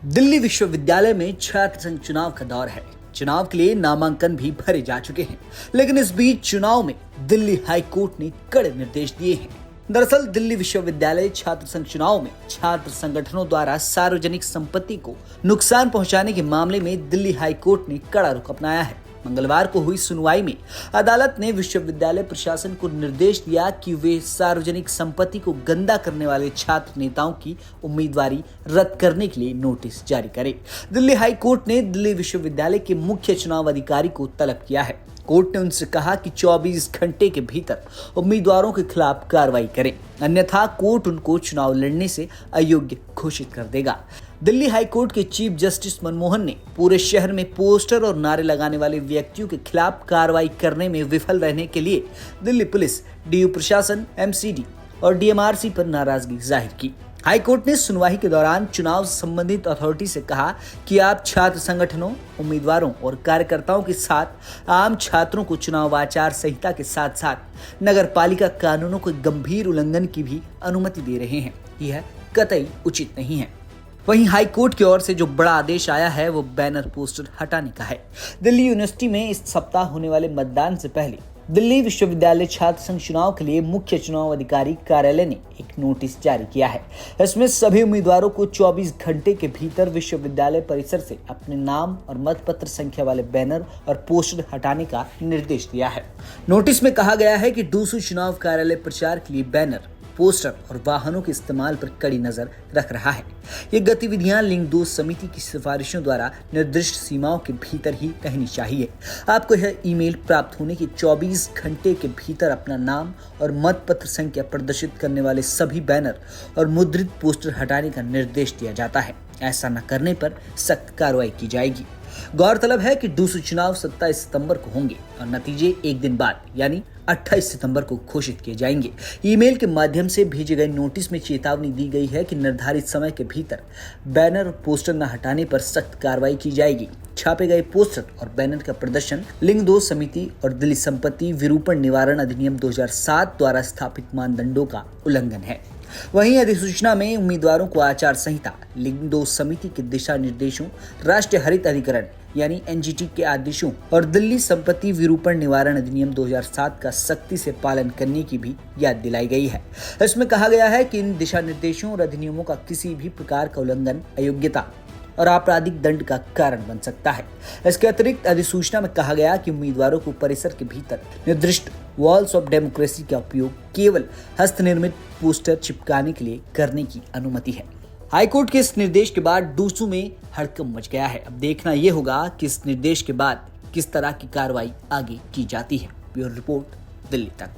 दिल्ली विश्वविद्यालय में छात्र संघ चुनाव का दौर है। चुनाव के लिए नामांकन भी भरे जा चुके हैं, लेकिन इस बीच चुनाव में दिल्ली हाई कोर्ट ने कड़े निर्देश दिए हैं। दरअसल दिल्ली विश्वविद्यालय छात्र संघ चुनाव में छात्र संगठनों द्वारा सार्वजनिक संपत्ति को नुकसान पहुंचाने के मामले में दिल्ली हाई कोर्ट ने कड़ा रुख अपनाया है। मंगलवार को हुई सुनवाई में अदालत ने विश्वविद्यालय प्रशासन को निर्देश दिया कि वे सार्वजनिक संपत्ति को गंदा करने वाले छात्र नेताओं की उम्मीदवारी रद्द करने के लिए नोटिस जारी करे। दिल्ली हाई कोर्ट ने दिल्ली विश्वविद्यालय के मुख्य चुनाव अधिकारी को तलब किया है। कोर्ट ने उनसे कहा कि 24 घंटे के भीतर उम्मीदवारों के खिलाफ कार्रवाई करें, अन्यथा कोर्ट उनको चुनाव लड़ने से अयोग्य घोषित कर देगा। दिल्ली हाई कोर्ट के चीफ जस्टिस मनमोहन ने पूरे शहर में पोस्टर और नारे लगाने वाले व्यक्तियों के खिलाफ कार्रवाई करने में विफल रहने के लिए दिल्ली पुलिस, डीयू प्रशासन, एमसीडी और डीएमआरसी पर नाराजगी जाहिर की। हाई कोर्ट ने सुनवाई के दौरान चुनाव संबंधित अथॉरिटी से कहा कि आप छात्र संगठनों, उम्मीदवारों और कार्यकर्ताओं के साथ आम छात्रों को चुनाव आचार संहिता के साथ साथ नगर पालिका कानूनों के गंभीर उल्लंघन की भी अनुमति दे रहे हैं। यह कतई उचित नहीं है। वहीं हाई कोर्ट की ओर से जो बड़ा आदेश आया है वो बैनर पोस्टर हटाने का है। दिल्ली यूनिवर्सिटी में इस सप्ताह होने वाले मतदान से पहले दिल्ली विश्वविद्यालय छात्र संघ चुनाव के लिए मुख्य चुनाव अधिकारी कार्यालय ने एक नोटिस जारी किया है। इसमें सभी उम्मीदवारों को 24 घंटे के भीतर विश्वविद्यालय परिसर से अपने नाम और मतपत्र संख्या वाले बैनर और पोस्टर हटाने का निर्देश दिया है। नोटिस में कहा गया है कि डूसू चुनाव कार्यालय प्रचार के लिए बैनर, पोस्टर और वाहनों के इस्तेमाल पर कड़ी नजर रख रहा है। ये गतिविधियां लिंग 2 समिति की सिफारिशों द्वारा निर्दिष्ट सीमाओं के भीतर ही रहनी चाहिए। आपको यह ईमेल प्राप्त होने के 24 घंटे के भीतर अपना नाम और मतपत्र संख्या प्रदर्शित करने वाले सभी बैनर और मुद्रित पोस्टर हटाने का निर्देश दिया जाता है। ऐसा न करने पर सख्त कार्रवाई की जाएगी। गौरतलब है कि डूसू चुनाव 27 सितंबर को होंगे और नतीजे एक दिन बाद यानी 28 सितंबर को घोषित किए जाएंगे। ईमेल के माध्यम से भेजे गए नोटिस में चेतावनी दी गई है कि निर्धारित समय के भीतर बैनर और पोस्टर न हटाने पर सख्त कार्रवाई की जाएगी। छापे गए पोस्टर और बैनर का प्रदर्शन लिंग 2 समिति और दिल्ली संपत्ति विरूपण निवारण अधिनियम 2007 द्वारा स्थापित मानदंडों का उल्लंघन है। वहीं अधिसूचना में उम्मीदवारों को आचार संहिता, लिंग 2 समिति के दिशा निर्देशों, राष्ट्रीय हरित अधिकरण यानी एनजीटी के आदेशों और दिल्ली संपत्ति विरूपण निवारण अधिनियम 2007 का सख्ती से पालन करने की भी याद दिलाई गई है। इसमें कहा गया है कि इन दिशा निर्देशों और अधिनियमों का किसी भी प्रकार का उल्लंघन अयोग्यता और आपराधिक दंड का कारण बन सकता है। इसके अतिरिक्त अधिसूचना में कहा गया कि उम्मीदवारों को परिसर के भीतर निर्दिष्ट वॉल्स ऑफ डेमोक्रेसी का उपयोग केवल हस्तनिर्मित पोस्टर चिपकाने के लिए करने की अनुमति है। हाईकोर्ट के इस निर्देश के बाद डूसू में हड़कंप मच गया है। अब देखना यह होगा कि इस निर्देश के बाद किस तरह की कार्रवाई आगे की जाती है। ब्यूरो रिपोर्ट, दिल्ली तक।